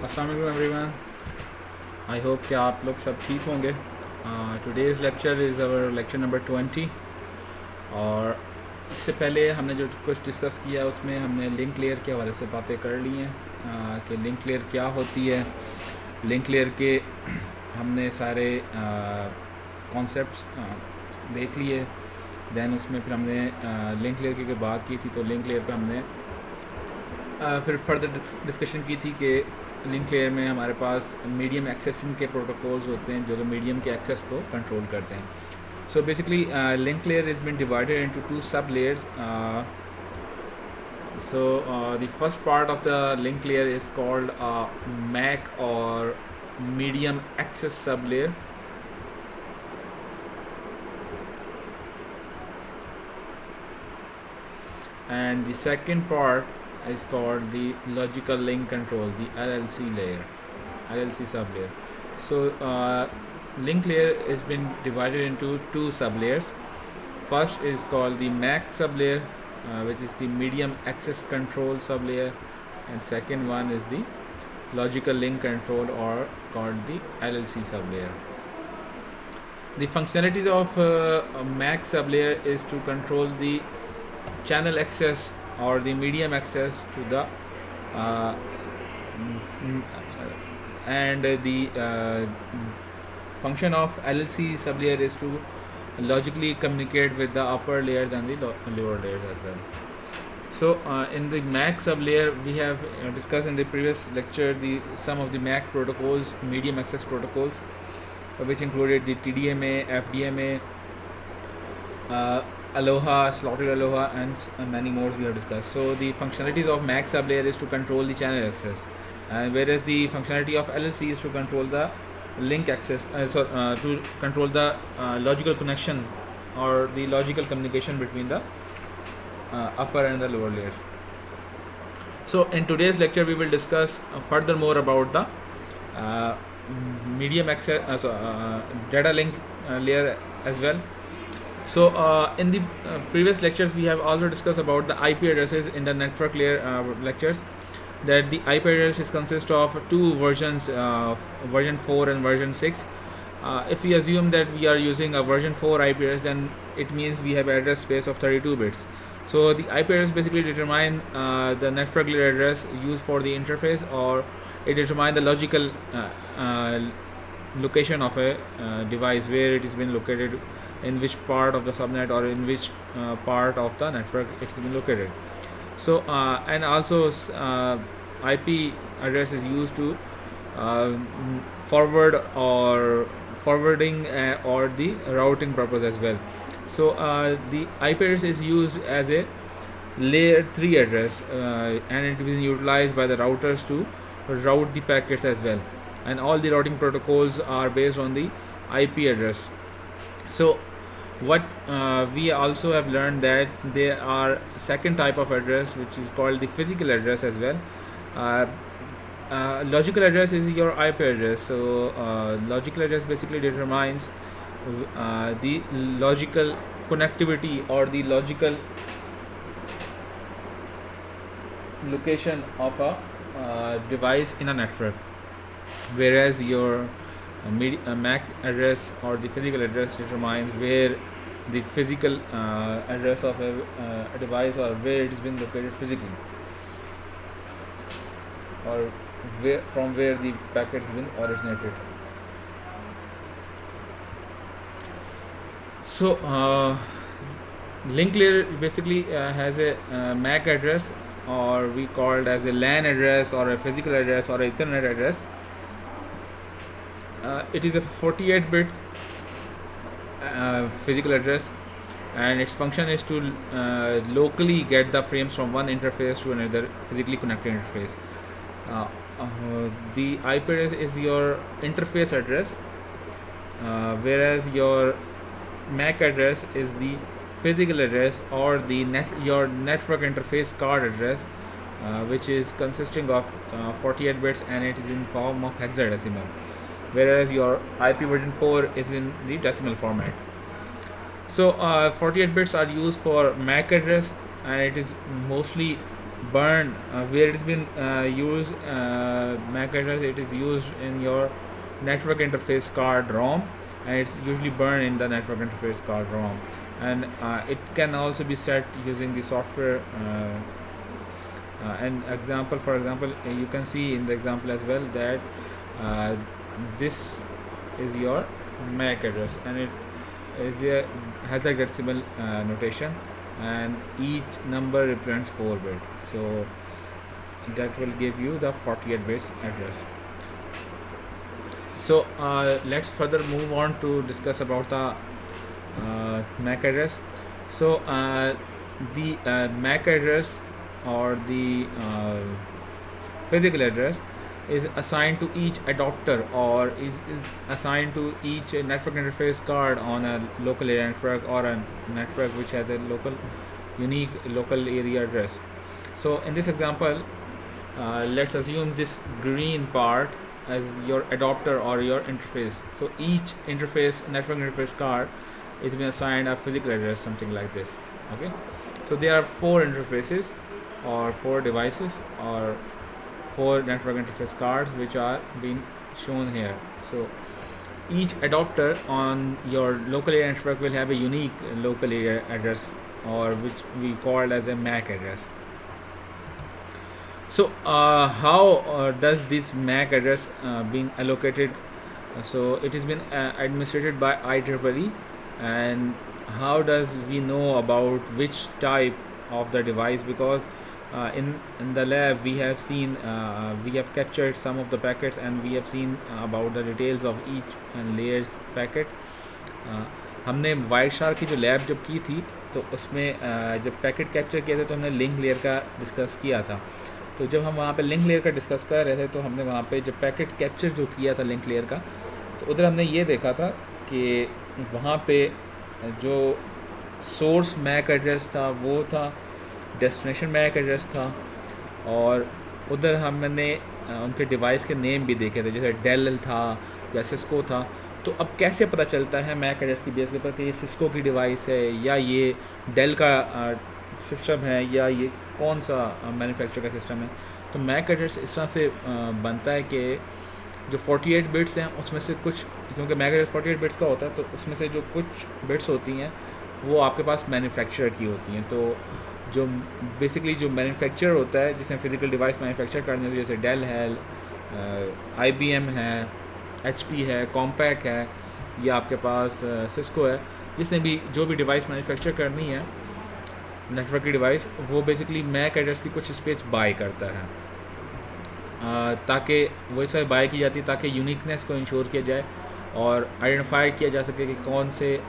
अस्सलाम वालेकुम everyone. I hope कि आप लोग सब ठीक होंगे। Today's lecture is our lecture number 20। और इससे पहले हमने जो कुछ डिस्कस किया उसमें हमने लिंक लेयर के हवाले से बातें कर ली हैं कि लिंक लेयर क्या होती है। लिंक लेयर के हमने सारे कॉन्सेप्ट्स देख लिए। दैन उसमें फिर हमने लिंक लेयर की बात की थी, तो लिंक लेयर पे हमने फिर फर्दर डिस्कशन की थी कि लिंक लेयर में हमारे पास मीडियम एक्सेसिंग के प्रोटोकॉल्स होते हैं जो मीडियम के एक्सेस को कंट्रोल करते हैं। So basically link layer is been divided into two sub layers. So the first part of the link layer is called MAC or medium access sublayer. And the second part is called the logical link control, the LLC layer, LLC sublayer. So link layer has been divided into two sublayers. First is called the MAC sublayer, which is the medium access control sublayer, and second one is the logical link control, or called the LLC sublayer. The functionalities of a MAC sublayer is to control the channel access or the medium access to the and the function of LLC sublayer is to logically communicate with the upper layers and the lower layers as well. So in the MAC sublayer, we have discussed in the previous lecture some of the MAC protocols, medium access protocols, which included the TDMA, FDMA, Aloha, slotted Aloha, and many more we have discussed. So the functionalities of MAC sublayer is to control the channel access, whereas the functionality of LLC is to control the link access, to control the logical connection or the logical communication between the upper and the lower layers. So in today's lecture we will discuss furthermore about the medium access, data link layer as well. So in the previous lectures we have also discussed about the IP addresses in the network layer lectures, that the IP addresses consist of two versions, version 4 and version 6. If we assume that we are using a version 4 IP address, then it means we have address space of 32 bits. So the IP address basically determine the network layer address used for the interface, or it determines the logical location of a device, where it has been located, in which part of the subnet or in which part of the network it has been located. So and also IP address is used to forward or forwarding or the routing purpose as well. So the IP address is used as a layer 3 address, and it is utilized by the routers to route the packets as well, and all the routing protocols are based on the IP address. So what we also have learned that there are second type of address, which is called the physical address as well. Logical address is your IP address. So logical address basically determines the logical connectivity or the logical location of a device in a network, whereas your MAC address or the physical address determines where the physical address of a device, or where it has been located physically, or from where the packet has been originated. So link layer basically has a MAC address, or we call it as a LAN address, or a physical address, or a Ethernet address. It is a 48-bit physical address, and its function is to locally get the frames from one interface to another physically connected interface. The IP address is your interface address, whereas your MAC address is the physical address, or the your network interface card address, which is consisting of 48 bits, and it is in form of hexadecimal, whereas your IP version 4 is in the decimal format. So 48 bits are used for MAC address, and it is mostly burn where it has been used MAC address. It is used in your network interface card ROM, and it's usually burned in the network interface card ROM, and it can also be set using the software. An example, for example, you can see in the example as well that uh, this is your MAC address, and it is a hexadecimal notation, and each number represents 4 bits, so that will give you the 48 bits address. So let's further move on to discuss about the MAC address. So the MAC address, or the physical address, is assigned to each adapter, or is assigned to each network interface card on a local area network, or a network which has a unique local area address. So in this example, let's assume this green part as your adapter or your interface. So each network interface card is being assigned a physical address, something like this. Okay, so there are 4 interfaces, or 4 devices, or 4 network interface cards which are being shown here. So each adapter on your local area network will have a unique local area address, or which we call as a MAC address. So how does this MAC address being allocated? So it has been administrated by IEEE, and how does we know about which type of the device? Because in the lab we have seen, we have captured some of the packets, and we have seen about the details of each layers packet. हमने white shark की जो lab जब की थी, तो उसमें जब packet capture किए थे तो हमने लिंक लेयर का डिस्कस किया था. तो जब हम वहाँ पे लिंक लेयर का डिस्कस कर रहे थे, तो हमने वहाँ पे जब पैकेट कैप्चर जो किया था लिंक लेयर का, तो उधर हमने ये देखा था कि वहाँ पे जो सोर्स मैक एड्रेस था वो था, डेस्टिनेशन मैक एड्रेस था, और उधर हमने उनके डिवाइस के नेम भी देखे थे, जैसे डेल था या सिस्को था. तो अब कैसे पता चलता है मैक एड्रेस की बेस के ऊपर कि ये सिस्को की डिवाइस है, या ये डेल का सिस्टम है, या ये कौन सा मैन्युफैक्चर का सिस्टम है? तो मैक एड्रेस इस तरह से बनता है कि जो 48 बिट्स हैं उसमें से कुछ, क्योंकि मैक एड्रेस 48 बिट्स का होता है, तो उसमें से जो कुछ बिट्स होती हैं वो आपके पास मैन्युफैक्चर की होती हैं. तो जो बेसिकली जो मैन्युफैक्चर होता है, जिसमें फ़िज़िकल डिवाइस मैन्युफैक्चर करने होती है, जैसे डेल है, IBM है, HP है, कॉम्पैक है, या आपके पास सिस्को है, जिसने भी जो भी डिवाइस मैन्युफैक्चर करनी है नेटवर्क की डिवाइस, वो बेसिकली मैक एड्रेस की कुछ स्पेस बाय करता है, ताकि वो इस वजह बाय की जाती है ताकि यूनिकनेस को इंश्योर किया जाए और आइडेंटिफाई किया जा सके कि कौन से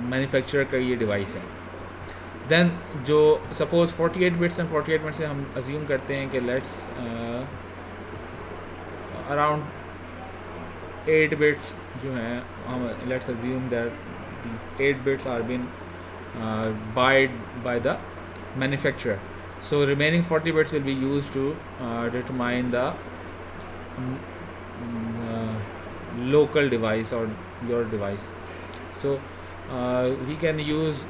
मैन्युफैक्चरर का ये डिवाइस है. देन जो सपोज़ 48 बिट्स हैं, 48 बिट्स से हम अज्यूम करते हैं कि लेट्स अराउंड 8 बिट्स जो हैं, हम let's assume that 8 bits are been bought by the manufacturer. So remaining 40 bits will be used to determine the local device or your device. So we can use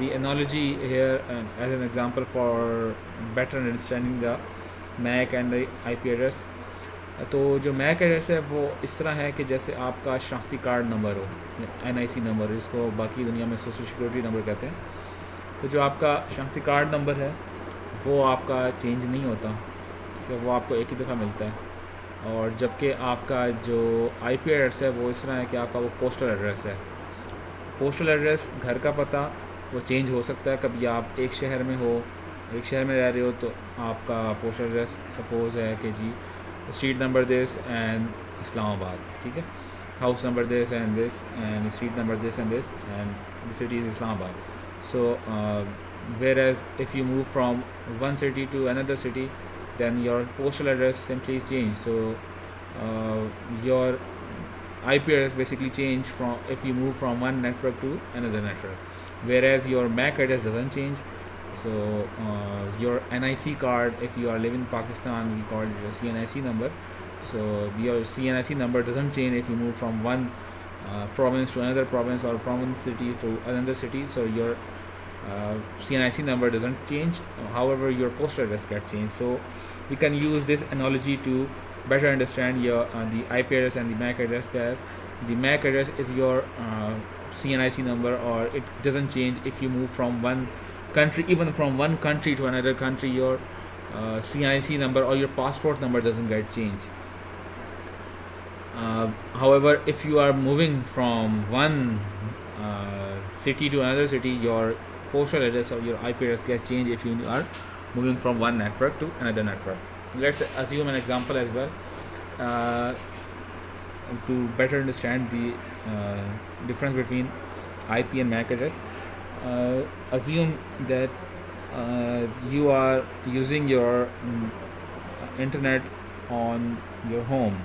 the analogy here as an example for better understanding the MAC and the IP address. तो जो Mac address है वो इस तरह है कि जैसे आपका शनाख्ती कार्ड नंबर हो, NIC नंबर, जिसको बाकी दुनिया में सोशल सिक्योरिटी नंबर कहते हैं. तो जो आपका शनाख्ती कार्ड नंबर है वो आपका चेंज नहीं होता, क्योंकि वो आपको एक ही दफ़ा मिलता है. और जबकि आपका जो IP एड्रेस है वो इस तरह है कि आपका वो पोस्टल एड्रेस है. पोस्टल एड्रेस, घर का पता, वो चेंज हो सकता है. कभी आप एक शहर में रह रहे हो, तो आपका पोस्टल एड्रेस सपोज़ है कि जी street number this and Islamabad, ठीक है, house number this and street number this and the city is Islamabad. So whereas if you move from one city to another city, then your postal address simply change. So your IP address basically change from if you move from one network to another network, whereas your MAC address doesn't change. So your NIC card, if you are living in Pakistan, we call it a CNIC number. So your CNIC number doesn't change if you move from one province to another province, or from one city to another city. So your CNIC number doesn't change, however your postal address gets changed. So we can use this analogy to better understand your the IP address and the MAC address. That the MAC address is your CNIC number, or it doesn't change if you move from one country. Even from one country to another country, your CNIC number or your passport number doesn't get changed. However, if you are moving from one city to another city, your postal address or your IP address gets changed if you are moving from one network to another network. Let's assume an example as well uh, to better understand the difference between IP and MAC address. Assume that you are using your internet on your home.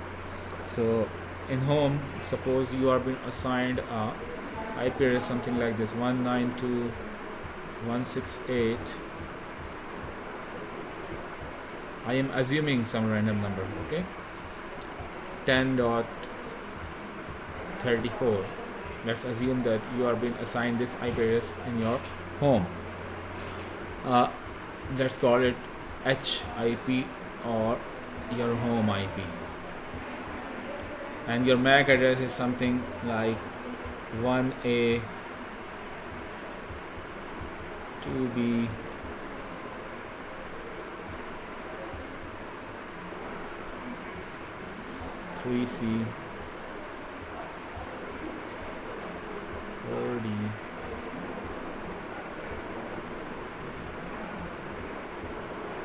So in home, suppose you are being assigned a IP address something like this: 192.168. I am assuming some random number, okay? 10.34. Let's assume that you are being assigned this IP address in your home. Let's call it HIP or your home IP. And your MAC address is something like 1A 2B 3C 4D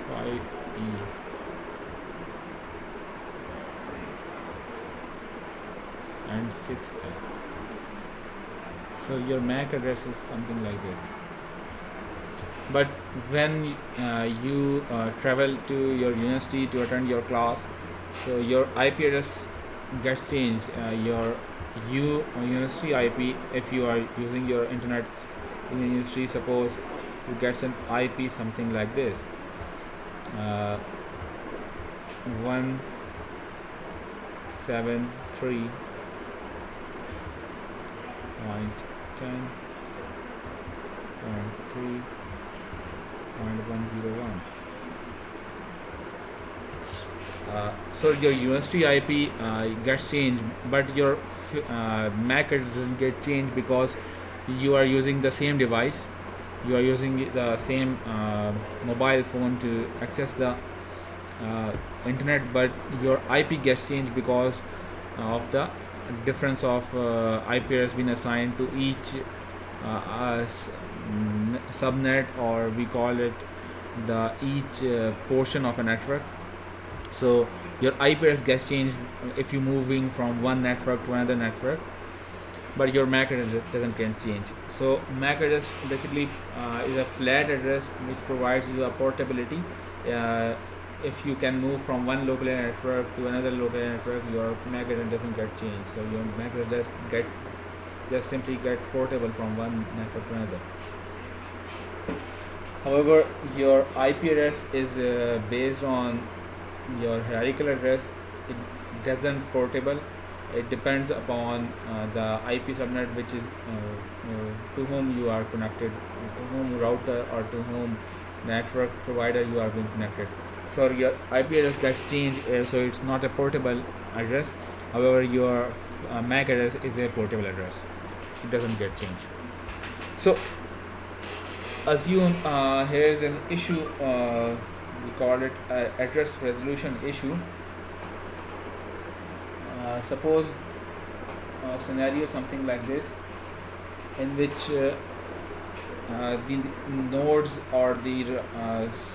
5E and 6F. So your MAC address is something like this. But when you travel to your university to attend your class, so your IP address gets changed. Your university IP, if you are using your internet in university, suppose you get an IP something like this: 173.10.3.101. So your university IP gets changed, but your MAC address doesn't get changed because you are using the same device. You are using the same mobile phone to access the internet, but your IP gets changed because of the difference of IP address being assigned to each subnet, or we call it the each portion of a network. So your IP address gets changed if you're moving from one network to another network, but your MAC address doesn't get changed. So MAC address basically is a flat address which provides you a portability. If you can move from one local network to another local network, your MAC address doesn't get changed. So your MAC address just simply get portable from one network to another. However, your IP address is based on your hierarchical address. It doesn't portable. It depends upon the IP subnet, which is to whom you are connected, to whom router or to whom network provider you are being connected. So your IP address gets changed, so it's not a portable address. However, your MAC address is a portable address. It doesn't get changed. So assume here is an issue. We call it address resolution issue. Suppose a scenario something like this, in which the nodes or the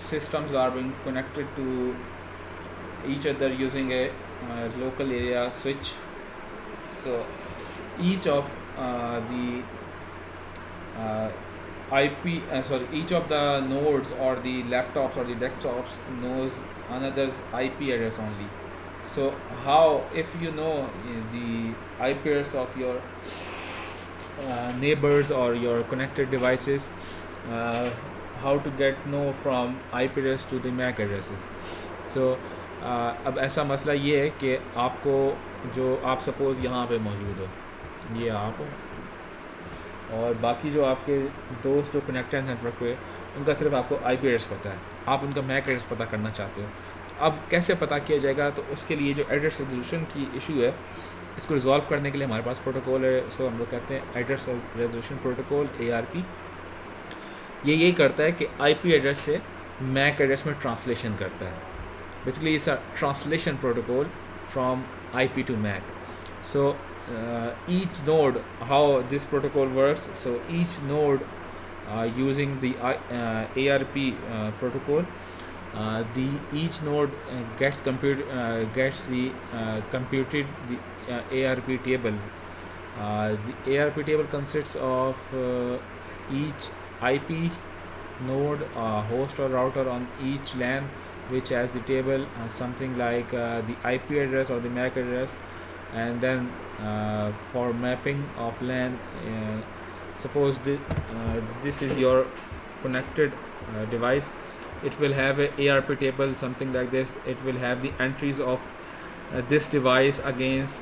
systems are being connected to each other using a local area switch. So each of the each of the nodes or the laptops or the desktops knows another's IP address only. So how, if you know the IP address of your neighbors or your connected devices, how to get know from IP address to the MAC addresses. So अब ऐसा मसला ये है कि आपको जो आप suppose यहाँ पे मौजूद हो, ये आप हो, और बाकी जो आपके दोस्त जो कनेक्टेड हैं नेटवर्क पे, उनका सिर्फ आपको आईपी एड्रेस पता है, आप उनका मैक एड्रेस पता करना चाहते हो। अब कैसे पता किया जाएगा? तो उसके लिए जो एड्रेस रेजोल्यूशन की इशू है, इसको रिजॉल्व करने के लिए हमारे पास प्रोटोकॉल है, उसको हम लोग कहते हैं एड्रेस रेजोल्यूशन प्रोटोकॉल, ARP। ये यही करता है कि आईपी एड्रेस से मैक एड्रेस में ट्रांसलेशन करता है। Basically it's a translation protocol from IP to MAC. So each node, how this protocol works, so each node using the ARP protocol, each node gets the computed the ARP table. The ARP table consists of each IP node, host or router on each LAN, which has the table something like the IP address or the MAC address. And then for mapping of LAN, suppose this is your connected device, it will have a ARP table something like this. It will have the entries of this device against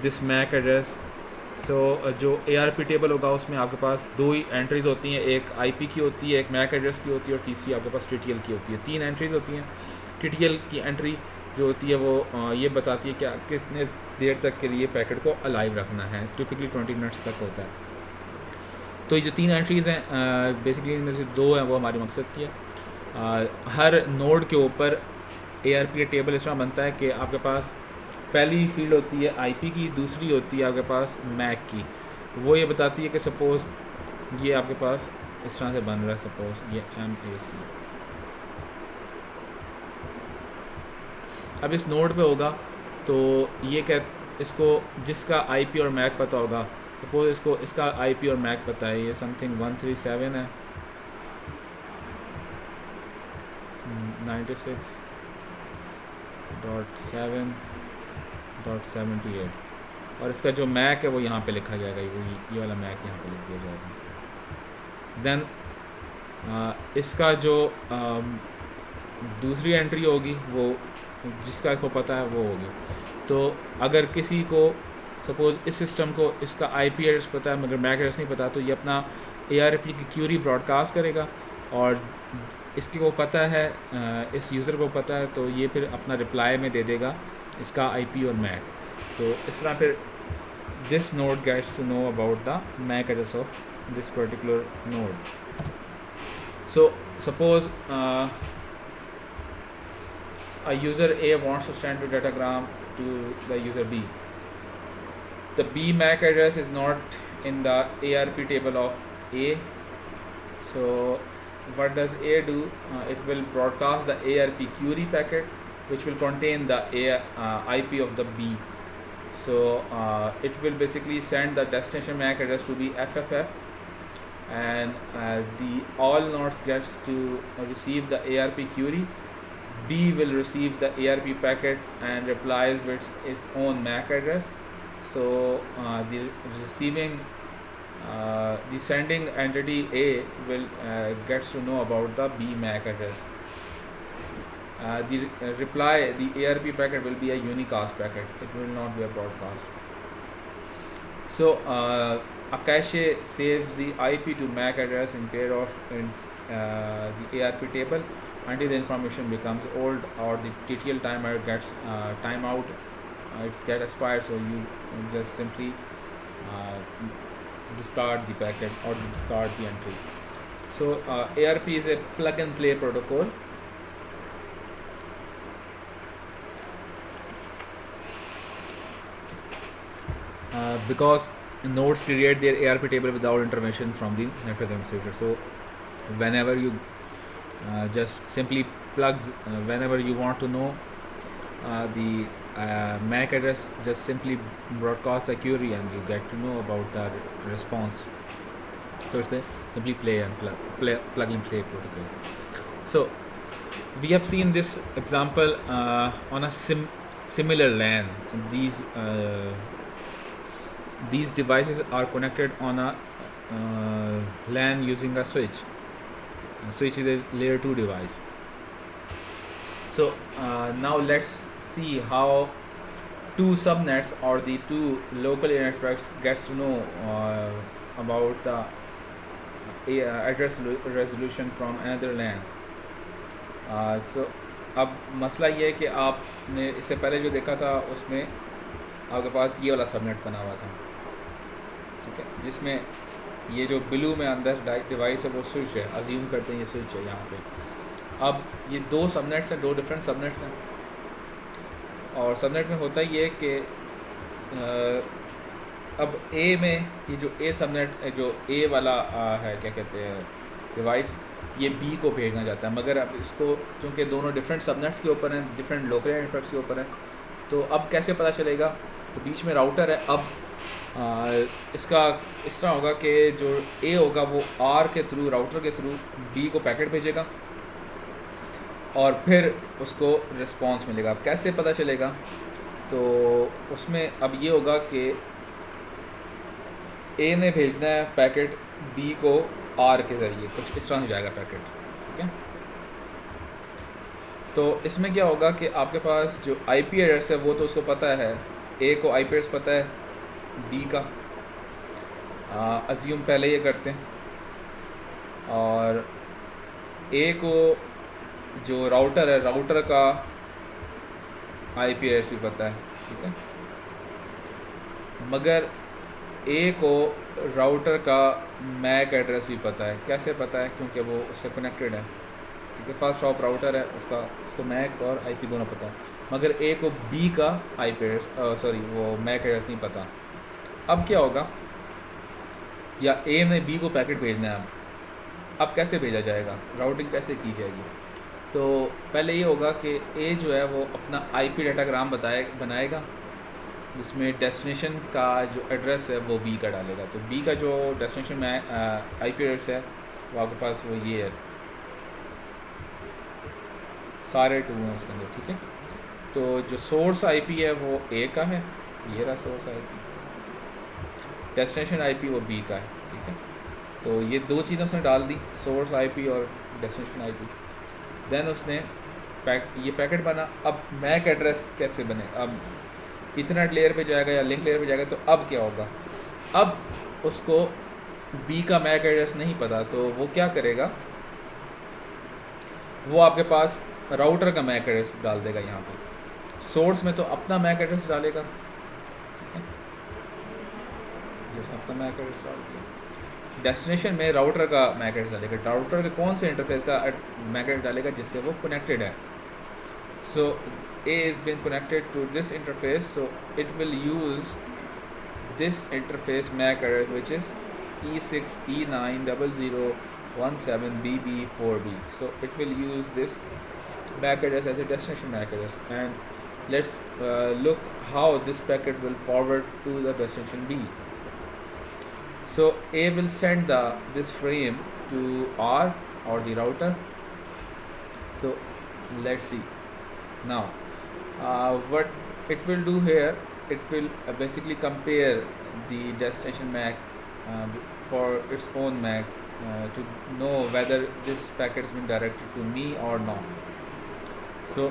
this MAC address. So जो ARP table होगा उसमें आपके पास दो ही entries होती हैं, एक IP की होती है, एक MAC एड्रेस की होती है, और तीसरी आपके पास TTL की होती है। 3 एंट्रीज़ होती हैं। TTL की एंट्री जो होती है वो ये बताती है कि कितने देर तक के लिए पैकेट को अलाइव रखना है, टिपिकली 20 मिनट्स तक होता है। तो ये जो 3 एंट्रीज़ हैं, बेसिकली इनमें से 2 हैं वो हमारी मकसद की है। हर नोड के ऊपर ARP का टेबल इस तरह बनता है कि आपके पास पहली फील्ड होती है IP की, दूसरी होती है आपके पास MAC की। वो ये बताती है कि सपोज़ ये आपके पास इस तरह से बन रहा है, सपोज़ ये MAC। अब इस नोड पे होगा तो ये इसको जिसका IP और MAC पता होगा, सपोज़ इसको इसका IP और MAC पता है, ये समथिंग 137 है, 96.7.78, और इसका जो MAC है वो यहाँ पे लिखा जाएगा, ये वाला MAC यहाँ पे लिख दिया जाएगा। देन इसका जो दूसरी एंट्री होगी वो जिसका इसको पता है वो होगी। तो अगर किसी को सपोज़ इस सिस्टम को इसका IP एड्रेस पता है मगर मैक एड्रेस नहीं पता, तो ये अपना ARP की क्यूरी ब्रॉडकास्ट करेगा, और इसकी को पता है, इस यूज़र को पता है, तो ये फिर अपना रिप्लाई में दे देगा इसका IP और मैक। तो इस तरह फिर this node gets to know about the MAC address of this particular node. So suppose a user A wants to send to datagram to the user B. The B MAC address is not in the ARP table of A. So what does A do? It will broadcast the ARP query packet, which will contain the IP of the B. So it will basically send the destination MAC address to be FFF, and the all nodes gets to receive the ARP query. B will receive the ARP packet and replies with its own MAC address. So the sending entity A will gets to know about the B MAC address. The reply, the ARP packet will be a unicast packet. It will not be a broadcast. So a cache saves the IP to MAC address in pair of the ARP table until the information becomes old or the TTL timer gets it's get expired. So you just simply discard the packet or discard the entry. So ARP is a plug and play protocol. Because nodes create their ARP table without intervention from the network administrator. So whenever you just simply plugs, whenever you want to know the MAC address, just simply broadcast the query and you get to know about the response. So it's a simply plug and play protocol. So we have seen this example on a similar LAN. These devices are connected on a LAN using a switch. Switch is a layer 2 device. So now let's see how two subnets or the two local networks gets to know about the address resolution from another LAN. So अब मसला ये है कि आपने इससे पहले जो देखा था उसमें आपके पास ये वाला सबनेट बना हुआ था, ठीक है, जिसमें ये जो ब्लू में अंदर डिवाइस है वो स्विच है, अज्यूम करते हैं ये स्विच है यहाँ पे। अब ये दो सबनेट्स हैं, दो डिफरेंट सबनेट्स हैं, और सबनेट में होता ही है कि अब ए में ये जो ए सबनेट जो ए वाला है क्या कहते हैं डिवाइस, ये बी को भेजना चाहता है, मगर अब इसको क्योंकि दोनों डिफरेंट सबनेट्स के ऊपर हैं, डिफरेंट लोकल नेटवर्क्स के ऊपर हैं, तो अब कैसे पता चलेगा? तो बीच में राउटर है। अब इसका इस तरह होगा कि जो ए होगा वो आर के थ्रू, राउटर के थ्रू बी को पैकेट भेजेगा और फिर उसको रिस्पांस मिलेगा। अब कैसे पता चलेगा? तो उसमें अब ये होगा कि ए ने भेजना है पैकेट बी को आर के ज़रिए, कुछ इस तरह से जाएगा पैकेट, ठीक है। तो इसमें क्या होगा कि आपके पास जो आईपी एड्रेस है वो तो उसको पता है, ए को आईपी एड्रेस पता है बी का, अज्यूम पहले ये करते हैं, और ए को जो राउटर है राउटर का आईपी एड्रेस भी पता है, ठीक है, मगर ए को राउटर का मैक एड्रेस भी पता है। कैसे पता है? क्योंकि वो उससे कनेक्टेड है, ठीक है, फर्स्ट हॉप राउटर है उसका, उसको मैक और आईपी दोनों पता है, मगर ए को बी का आईपी एड्रेस वो मैक एड्रेस नहीं पता। अब क्या होगा? या ए ने बी को पैकेट भेजना है, अब कैसे भेजा जाएगा, राउटिंग कैसे की जाएगी? तो पहले ये होगा कि ए जो है वो अपना आईपी डाटाग्राम बनाएगा, जिसमें डेस्टिनेशन का जो एड्रेस है वो बी का डालेगा। तो बी का जो डेस्टिनेशन में आईपी एड्रेस है वो आपके पास वो ये है, सारे 2 हैं उसके अंदर, ठीक है। तो जो सोर्स आईपी है वो ए का है, ये रहा सोर्स आईपी, डेस्टिनेशन आईपी वो बी का है, ठीक है। तो ये दो चीज़ें उसने डाल दी, सोर्स आईपी और डेस्टिनेशन आईपी। देन उसने ये पैकेट बना। अब मैक एड्रेस कैसे बने? अब इथरनेट लेयर पे जाएगा या लिंक लेयर पे जाएगा, तो अब क्या होगा? अब उसको बी का मैक एड्रेस नहीं पता, तो वो क्या करेगा? वो आपके पास राउटर का मैक एड्रेस डाल देगा यहाँ पे। सोर्स में तो अपना मैक एड्रेस डालेगा, ठीक है, अपना मैक एड्रेस डाल दिया। डेस्टिनेशन में राउटर का मैक एड्रेस डालेगा, राउटर के कौन से इंटरफेस का मैक एड्रेस डालेगा जिससे वो कनेक्टेड है। सो A is being connected to this interface, so it will use this interface MAC address, which is E6E90017BB4B. So it will use this MAC address as a destination MAC address, and let's look how this packet will forward to the destination B. So A will send this frame to R or the router. So let's see now. What it will do here, it will basically compare the destination MAC for its own MAC to know whether this packet has been directed to me or not. So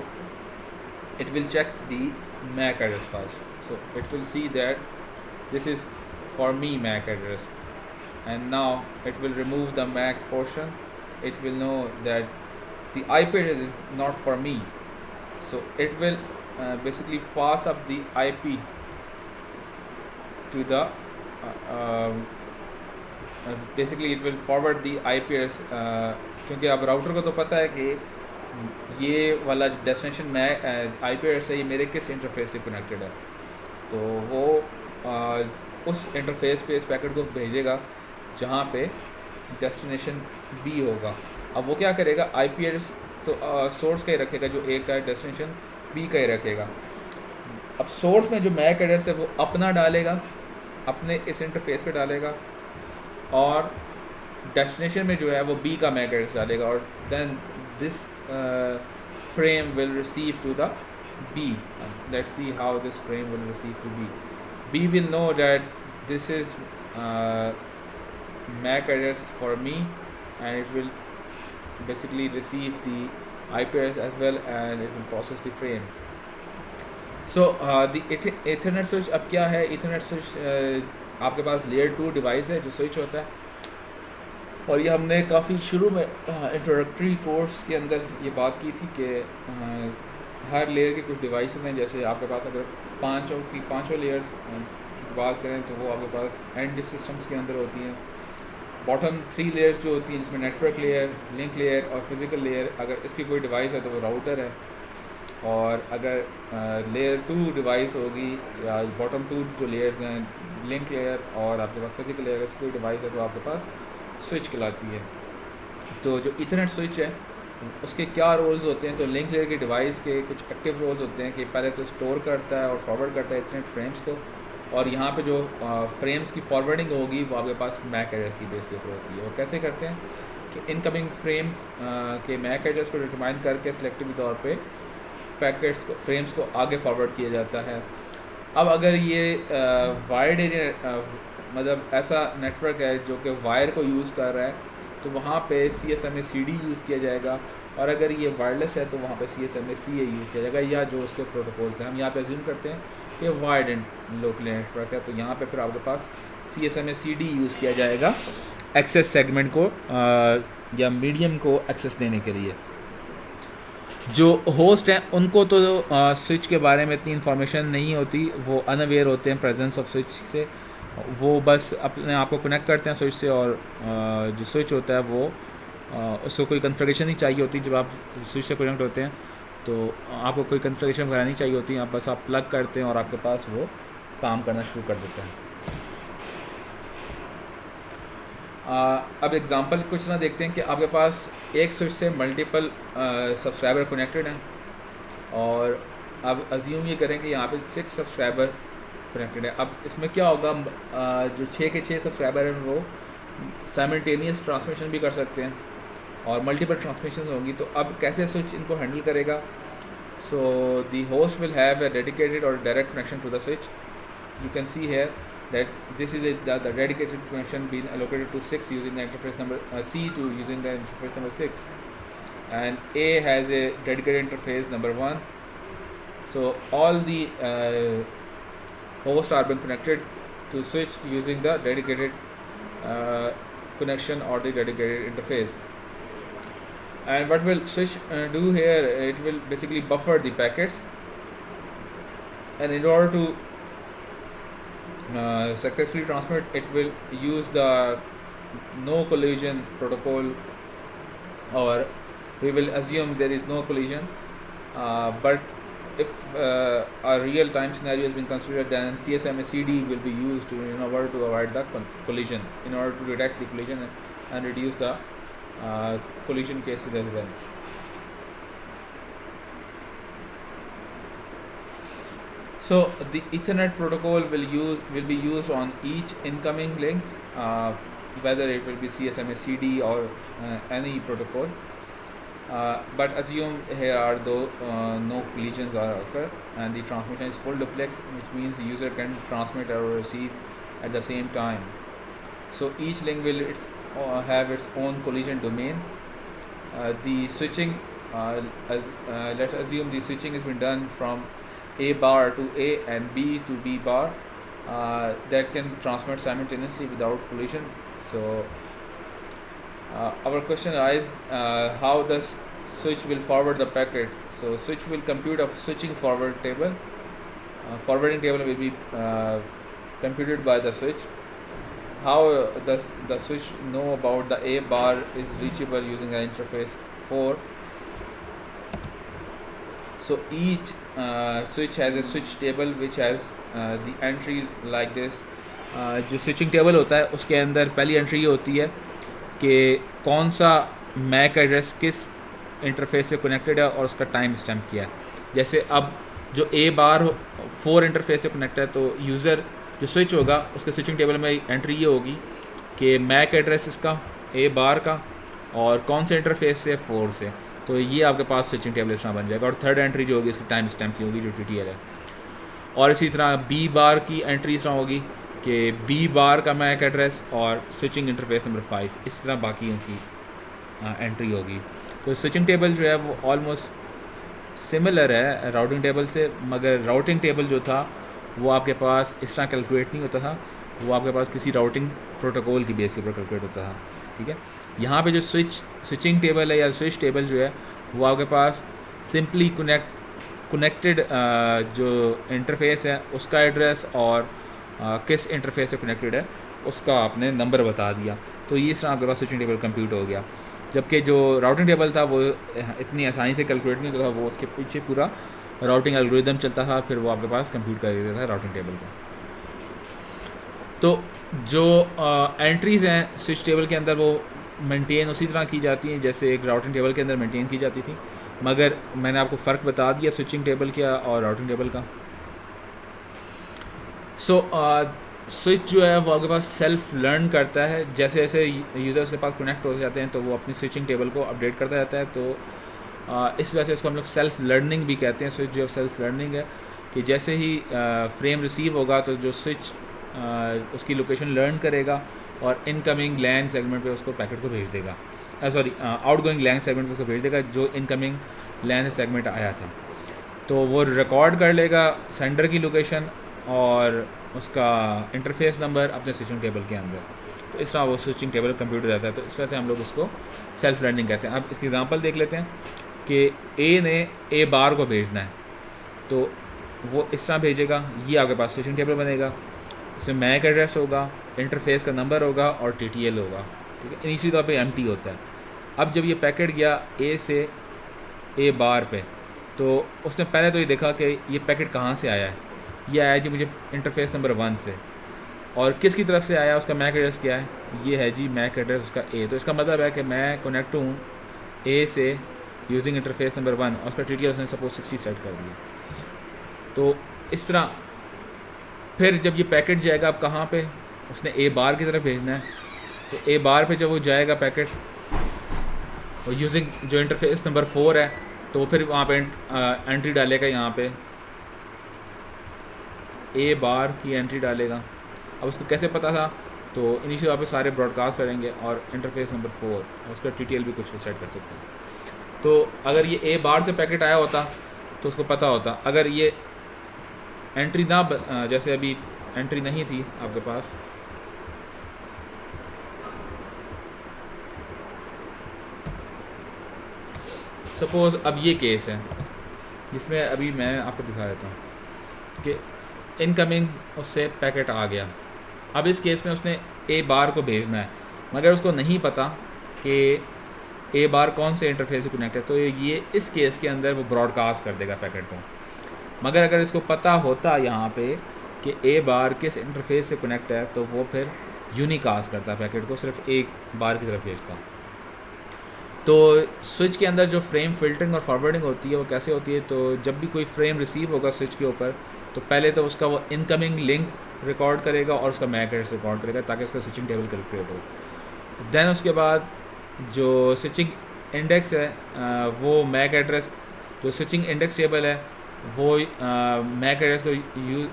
it will check the MAC address first. So it will see that this is for me MAC address, and now it will remove the MAC portion. It will know that the IP address is not for me. So it will basically pass up the IP to the basically it will forward the IP address, क्योंकि अब router को तो पता है कि ये वाला destination में IP address है, ये मेरे किस इंटरफेस से कनेक्टेड है, तो वो उस इंटरफेस पे इस पैकेट को भेजेगा जहाँ पे डेस्टिनेशन B होगा। अब वो क्या करेगा? IP एड्रेस तो सोर्स का ही रखेगा, जो ए का है, डेस्टिनेशन बी का ही रखेगा। अब सोर्स में जो मैक एड्रेस है वो अपना डालेगा, अपने इस इंटरफेस पे डालेगा, और डेस्टिनेशन में जो है वो बी का मैक एड्रेस डालेगा, और then this frame will receive to the B. Let's see how this frame will receive to B. B will know that this is MAC address for me, and it will basically receive the IP address as well, and it will process the frame. So the Ethernet switch अब क्या है? Ethernet switch आपके पास layer 2 device है जो switch होता है, और ये हमने काफ़ी शुरू में इंट्रोडक्टरी कोर्स के अंदर ये बात की थी कि हर लेयर के कुछ डिवाइस हैं। जैसे आपके पास अगर पाँचों लेयर्स की बात करें तो वो आपके पास एंड सिस्टम्स के अंदर होती हैं। बॉटम 3 लेयर्स जो होती हैं जिसमें नेटवर्क लेयर, लिंक लेयर और फिज़िकल लेयर, अगर इसकी कोई डिवाइस है तो वो राउटर है। और अगर लेयर 2 डिवाइस होगी या बॉटम 2 जो लेयर्स हैं, लिंक लेयर और आपके पास फिज़िकल लेयर, इसकी कोई डिवाइस है तो आपके पास स्विच कहलाती है। तो जो इथरनेट स्विच है उसके क्या रोल्स होते हैं, तो लिंक लेयर की डिवाइस के कुछ एक्टिव रोल्स होते हैं कि पहले तो स्टोर करता है और फॉरवर्ड करता है इथरनेट फ्रेम्स को, और यहाँ पे जो फ्रेम्स की फॉरवर्डिंग होगी वो आपके पास मैक एड्रेस की बेस के ऊपर होती है। और कैसे करते हैं कि इनकमिंग फ्रेम्स के मैक एड्रेस को डिटरमाइन करके सिलेक्टिव तौर पे पैकेट्स को, फ्रेम्स को आगे फॉरवर्ड किया जाता है। अब अगर ये वायर्ड एरिया मतलब ऐसा नेटवर्क है जो कि वायर को यूज़ कर रहा है तो वहाँ पे CSMA CD यूज़ किया जाएगा, और अगर ये वायरलेस है तो वहाँ पे CSMA CA यूज़ किया जाएगा, या जो उसके प्रोटोकॉल्स हैं। हम यहाँ पे अज्यूम करते हैं कि वायर्ड एंड लोकल नेटवर्क है, तो यहाँ पे फिर आपके पास CSMA CD यूज़ किया जाएगा एक्सेस सेगमेंट को या मीडियम को एक्सेस देने के लिए। जो होस्ट हैं उनको तो स्विच के बारे में इतनी इन्फॉर्मेशन नहीं होती, वो अनअवेयर होते हैं प्रेजेंस ऑफ स्विच से, वो बस अपने आप को कनेक्ट करते हैं स्विच से, और जो स्विच होता है वो उसको कोई कन्फिगरेशन नहीं चाहिए होती। जब आप स्विच से कनेक्ट होते हैं तो आपको कोई कन्फिगरेशन वगैरह नहीं चाहिए होती, आप बस आप प्लग करते हैं और आपके पास वो काम करना शुरू कर देता है। अब एग्ज़ाम्पल कुछ ना देखते हैं कि आपके पास एक स्विच से मल्टीपल सब्सक्राइबर कनेक्टेड हैं, और अब अज्यूम ये करें कि यहाँ पे 6 सब्सक्राइबर कनेक्टेड है। अब इसमें क्या होगा, जो 6 के 6 सब्सक्राइबर हैं वो साइमल्टेनियस ट्रांसमिशन भी कर सकते हैं और मल्टीपल ट्रांसमिशन होंगी। तो अब कैसे स्विच इनको हैंडल करेगा? So the host will have a dedicated और direct connection to the switch. You can see here that this is the dedicated connection being allocated to 6 using the interface number C2 using the interface number 6, and A has a dedicated interface number 1. So all the hosts are being connected to switch using the dedicated connection or the dedicated interface. And what will switch do here? It will basically buffer the packets, and in order to successfully transmit, it will use the no collision protocol, or we will assume there is no collision, but if a real time scenario has been considered, then CSMA CD will be used in order to avoid the collision, in order to detect the collision and reduce the collision cases as well. So the Ethernet protocol will be used on each incoming link, whether it will be CSMA CD or any protocol. But assume here are no collisions are occur, and the transmission is full duplex, which means the user can transmit or receive at the same time. So each link will have its own collision domain. The switching, let's assume the switching has been done from A bar to A and B to B bar, that can transmit simultaneously without collision. So our question is how the switch will forward the packet. So switch will compute a switching forward table. Forwarding table will be computed by the switch. How does the switch know about the A bar is reachable using the interface 4? So each switch has a switch table which has the entries like this. जो switching table होता है उसके अंदर पहली entry ये होती है कि कौन सा मैक एड्रेस किस इंटरफेस से कनेक्टेड है और उसका टाइम स्टैम्प किया है। जैसे अब जो A बार 4 इंटरफेस से कनेक्ट है, तो यूज़र जो स्विच होगा उसके स्विचिंग टेबल में एंट्री ये होगी कि मैक एड्रेस इसका A बार का और कौन से इंटरफेस से 4 से, तो ये आपके पास स्विचिंग टेबल इस तरह बन जाएगा। और थर्ड एंट्री जो होगी इसकी टाइम स्टैम्प की होगी जो TTL है। और इसी तरह B बार की एंट्री इस तरह होगी कि B बार का मैक एड्रेस और स्विचिंग इंटरफेस नंबर 5, इस तरह बाकी उनकी एंट्री होगी। तो स्विचिंग टेबल जो है वो ऑलमोस्ट सिमिलर है राउटिंग टेबल से, मगर राउटिंग टेबल जो था वो आपके पास इस तरह कैलकुलेट नहीं होता था, वो आपके पास किसी राउटिंग प्रोटोकॉल की बेस के ऊपर कैलकुलेट होता था, ठीक है। यहाँ पे जो स्विचिंग टेबल है या स्विच टेबल जो है वो आपके पास सिंपली कनेक्टेड जो इंटरफेस है उसका एड्रेस और किस इंटरफेस से कनेक्टेड है उसका आपने नंबर बता दिया, तो ये इस तरह आपके पास स्विचिंग टेबल कंप्यूट हो गया। जबकि जो राउटिंग टेबल था वो इतनी आसानी से कैलकुलेट नहीं होता था, वो उसके पीछे पूरा राउटिंग एल्गोरिदम चलता था, फिर वो आपके पास कंप्यूट कर देता था राउटिंग टेबल को। तो जो एंट्रीज़ हैं स्विच टेबल के अंदर वो मेंटेन उसी तरह की जाती हैं जैसे एक राउटिंग टेबल के अंदर मेंटेन की जाती थी, मगर मैंने आपको फ़र्क बता दिया स्विचिंग टेबल का और राउटिंग टेबल का। स्विच जो है वो आपके पास सेल्फ लर्न करता है, जैसे जैसे यूज़र्स के पास कनेक्ट हो जाते हैं तो वो अपनी स्विचिंग टेबल को अपडेट करता रहता है। तो इस वजह से इसको हम लोग सेल्फ लर्निंग भी कहते हैं। स्विच जो सेल्फ लर्निंग है कि जैसे ही फ्रेम रिसीव होगा तो जो स्विच उसकी लोकेशन लर्न करेगा और इनकमिंग लैन सेगमेंट पे उसको पैकेट को भेज देगा, आउटगोइंग लैन सेगमेंट पे उसको भेज देगा जो इनकमिंग लैन सेगमेंट आया था। तो वो रिकॉर्ड कर लेगा सेंडर की लोकेशन और उसका इंटरफेस नंबर अपने स्विचिंग टेबल के अंदर, तो इस तरह वो स्विचिंग टेबल कंप्यूटर रहता है। तो इस वजह से हम लोग उसको सेल्फ लर्निंग कहते हैं। अब इसकी एग्जांपल देख लेते हैं कि ए ने ए बार को भेजना है, तो वो इस तरह भेजेगा, ये आपके पास स्विचिंग टेबल बनेगा, इसमें मैक एड्रेस होगा, इंटरफेस का नंबर होगा और TTL होगा, ठीक है। इनिशियली तौर पे एम्प्टी होता है। अब जब ये पैकेट गया ए से ए बार पे, तो उसने पहले तो ये देखा कि ये पैकेट कहाँ से आया है, ये आया जी मुझे इंटरफेस नंबर 1 से, और किसकी तरफ से आया, उसका मैक एड्रेस क्या है, ये है जी मैक एड्रेस उसका ए। तो इसका मतलब है कि मैं कनेक्ट हूँ ए से यूजिंग इंटरफेस नंबर 1 और उसका TTL उसने सपोज 60 सेट कर दिया। तो इस तरह फिर जब ये पैकेट जाएगा अब कहाँ पे, उसने ए बार की तरफ भेजना है, तो ए बार पे जब वो जाएगा पैकेट और यूजिंग जो इंटरफेस नंबर 4 है, तो फिर वहाँ पे एंट्री डालेगा, यहाँ पे ए बार की एंट्री डालेगा। अब उसको कैसे पता था, तो इनिशियल वहाँ पे सारे ब्रॉडकास्ट करेंगे और इंटरफेस नंबर 4 और उसका TTL भी कुछ सेट कर सकते हैं। तो अगर ये ए बार से पैकेट आया होता तो उसको पता होता, अगर ये एंट्री ना जैसे अभी एंट्री नहीं थी आपके पास, सपोज़ अब ये केस है जिसमें अभी मैं आपको दिखा देता हूँ कि इनकमिंग उससे पैकेट आ गया। अब इस केस में उसने ए बार को भेजना है, मगर उसको नहीं पता कि ए बार कौन से इंटरफेस से कनेक्ट है, तो ये इस केस के अंदर वो ब्रॉडकास्ट कर देगा पैकेट को। मगर अगर इसको पता होता यहाँ पे कि ए बार किस इंटरफेस से कनेक्ट है, तो वो फिर यूनिकास्ट करता पैकेट को, सिर्फ एक बार की तरफ भेजता। तो स्विच के अंदर जो फ्रेम फ़िल्टरिंग और फॉरवर्डिंग होती है वो कैसे होती है, तो जब भी कोई फ्रेम रिसीव होगा स्विच के ऊपर, तो पहले तो उसका वो इनकमिंग लिंक रिकॉर्ड करेगा और उसका मैक एड्रेस रिकॉर्ड करेगा ताकि उसका स्विचिंग टेबल कैलकुलेट हो। देन उसके बाद जो स्विचिंग इंडेक्स है वो मैक एड्रेस, जो स्विचिंग इंडेक्स टेबल है वो मैक एड्रेस को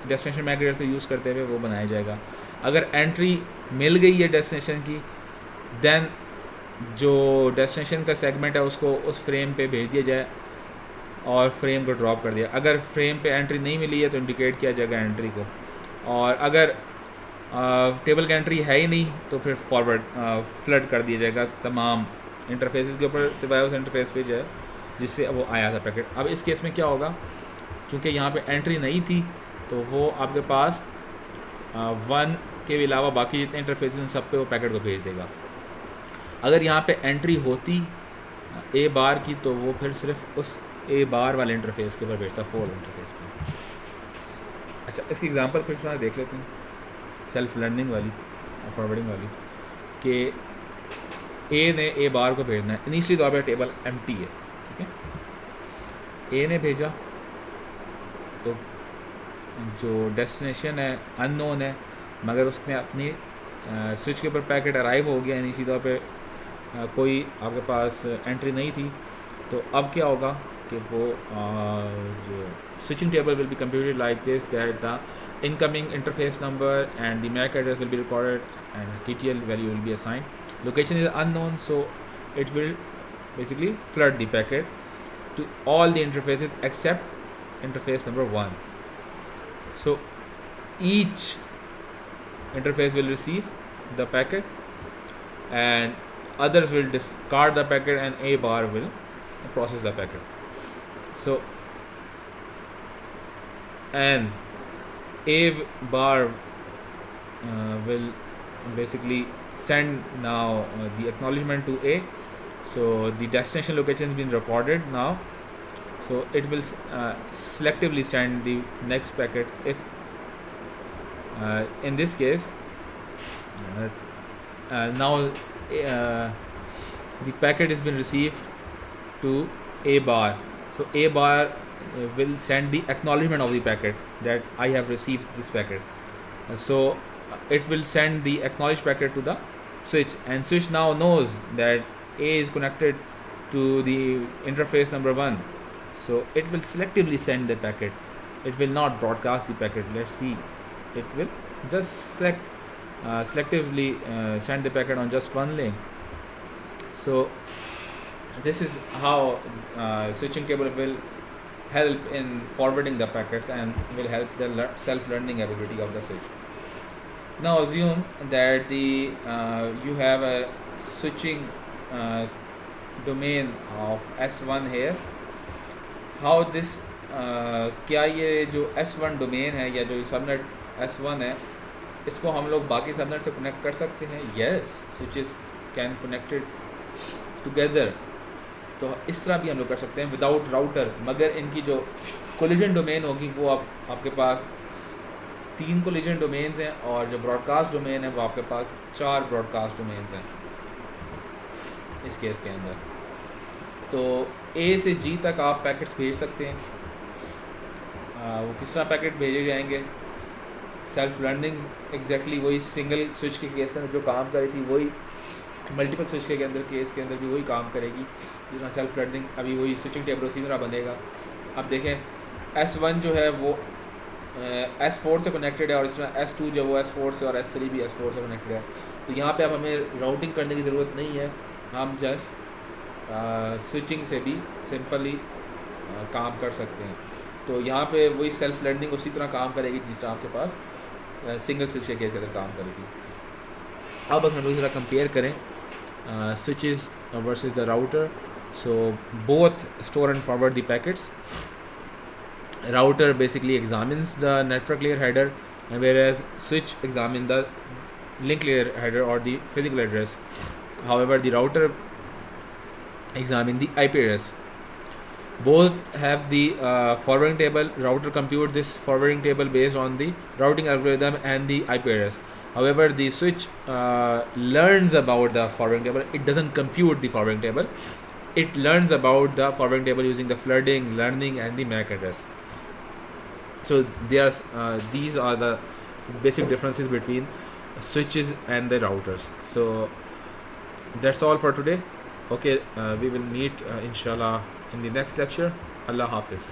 डेस्टिनेशन मैक एड्रेस को यूज़ करते हुए वो बनाया जाएगा। अगर एंट्री मिल गई है डेस्टिनेशन की, देन जो डेस्टिनेशन का सेगमेंट है उसको उस फ्रेम पे भेज दिया जाए और फ्रेम को ड्रॉप कर दिया। अगर फ्रेम पे एंट्री नहीं मिली है तो इंडिकेट किया जाएगा एंट्री को, और अगर टेबल की एंट्री है ही नहीं तो फिर फॉरवर्ड फ्लड कर दिया जाएगा तमाम इंटरफेसेस के ऊपर सिवाय उस इंटरफेस पे जो है जिससे वो आया था पैकेट। अब इस केस में क्या होगा, क्योंकि यहाँ पे एंट्री नहीं थी तो वो आपके पास 1 के अलावा बाकी जितने इंटरफेसेस हैं सब पे वो पैकेट को भेज देगा। अगर यहाँ पे एंट्री होती ए बार की तो वो फिर सिर्फ उस ए बार वाले इंटरफेस के ऊपर भेजता, 4 इंटरफेस पे। अच्छा, इसकी एग्जांपल फिर से देख लेते हैं सेल्फ लर्निंग वाली और फॉरवर्डिंग वाली, कि ए ने ए बार को भेजना है। इनिशियली तौर पर टेबल एम्प्टी है, ठीक है। ए ने भेजा तो जो डेस्टिनेशन है अननोन है, मगर उसने अपनी स्विच के ऊपर पैकेट अराइव हो गया। इनिशियली तौर पे कोई आपके पास एंट्री नहीं थी, तो अब क्या होगा कि वो जो switching table will be computed like this, that the incoming interface number and the MAC address will be recorded and TTL value will be assigned, location is unknown, so it will basically flood the packet to all the interfaces except interface number 1. So each interface will receive the packet, and others will discard the packet, and A bar will process the packet. So and A bar will basically send now the acknowledgement to A. So the destination location has been recorded now, so it will selectively send the next packet if in this case now the packet has been received to A bar. So A bar will send the acknowledgement of the packet that I have received this packet. So it will send the acknowledged packet to the switch, and switch now knows that A is connected to the interface number 1. So it will selectively send the packet. It will not broadcast the packet. Let's see. It will just selectively send the packet on just one link. So this is how switching table will help in forwarding the packets and will help the self-learning ability of the switch. Now assume that the you have a switching domain of S1 here. How this क्या ये जो S1 domain है या जो subnet S1 है, इसको हम लोग बाकी सबनेट से कनेक्ट कर सकते हैं? Yes, switches can connected together. तो इस तरह भी हम लोग कर सकते हैं विदाउट राउटर, मगर इनकी जो कोलिजन डोमेन होगी वो आपके पास 3 कोलिजन डोमेन्स हैं, और जो ब्रॉडकास्ट डोमेन है वो आपके पास 4 ब्रॉडकास्ट डोमेन्स हैं इस केस के अंदर. तो ए से जी तक आप पैकेट्स भेज सकते हैं. वो किस तरह पैकेट भेजे जाएंगे? सेल्फ लर्निंग एग्जैक्टली वही सिंगल स्विच के केस के अंदर जो काम कर रही थी वही मल्टीपल स्विच के अंदर केस के अंदर भी वही काम करेगी. जिस तरह सेल्फ लर्निंग अभी वही स्विचिंग टेबल उसी तरह बनेगा. अब देखें S1 जो है वो S4 से कनेक्टेड है, और इस तरह S2 जो वो S4 से, और S3 भी S4 से कनेक्टेड है. तो यहाँ पे अब हमें राउटिंग करने की ज़रूरत नहीं है, हम जस्ट स्विचिंग से भी सिंपली काम कर सकते हैं. तो यहाँ पे वही सेल्फ लर्निंग उसी तरह काम करेगी जिस तरह आपके पास सिंगल स्विच के केस के अंदर काम करेगी. अब हम लोग ज़रा कंपेयर करें switches versus the router. So both store and forward the packets. Router basically examines the network layer header, and whereas switch examine the link layer header or the physical address. However, the router examine the IP address. Both have the forwarding table. Router compute this forwarding table based on the routing algorithm and the IP address. However, the switch learns about the forwarding table. It doesn't compute the forwarding table. It learns about the forwarding table using the flooding, learning, and the MAC address. So these are the basic differences between switches and the routers. So that's all for today. Okay, we will meet inshallah in the next lecture. Allah Hafiz.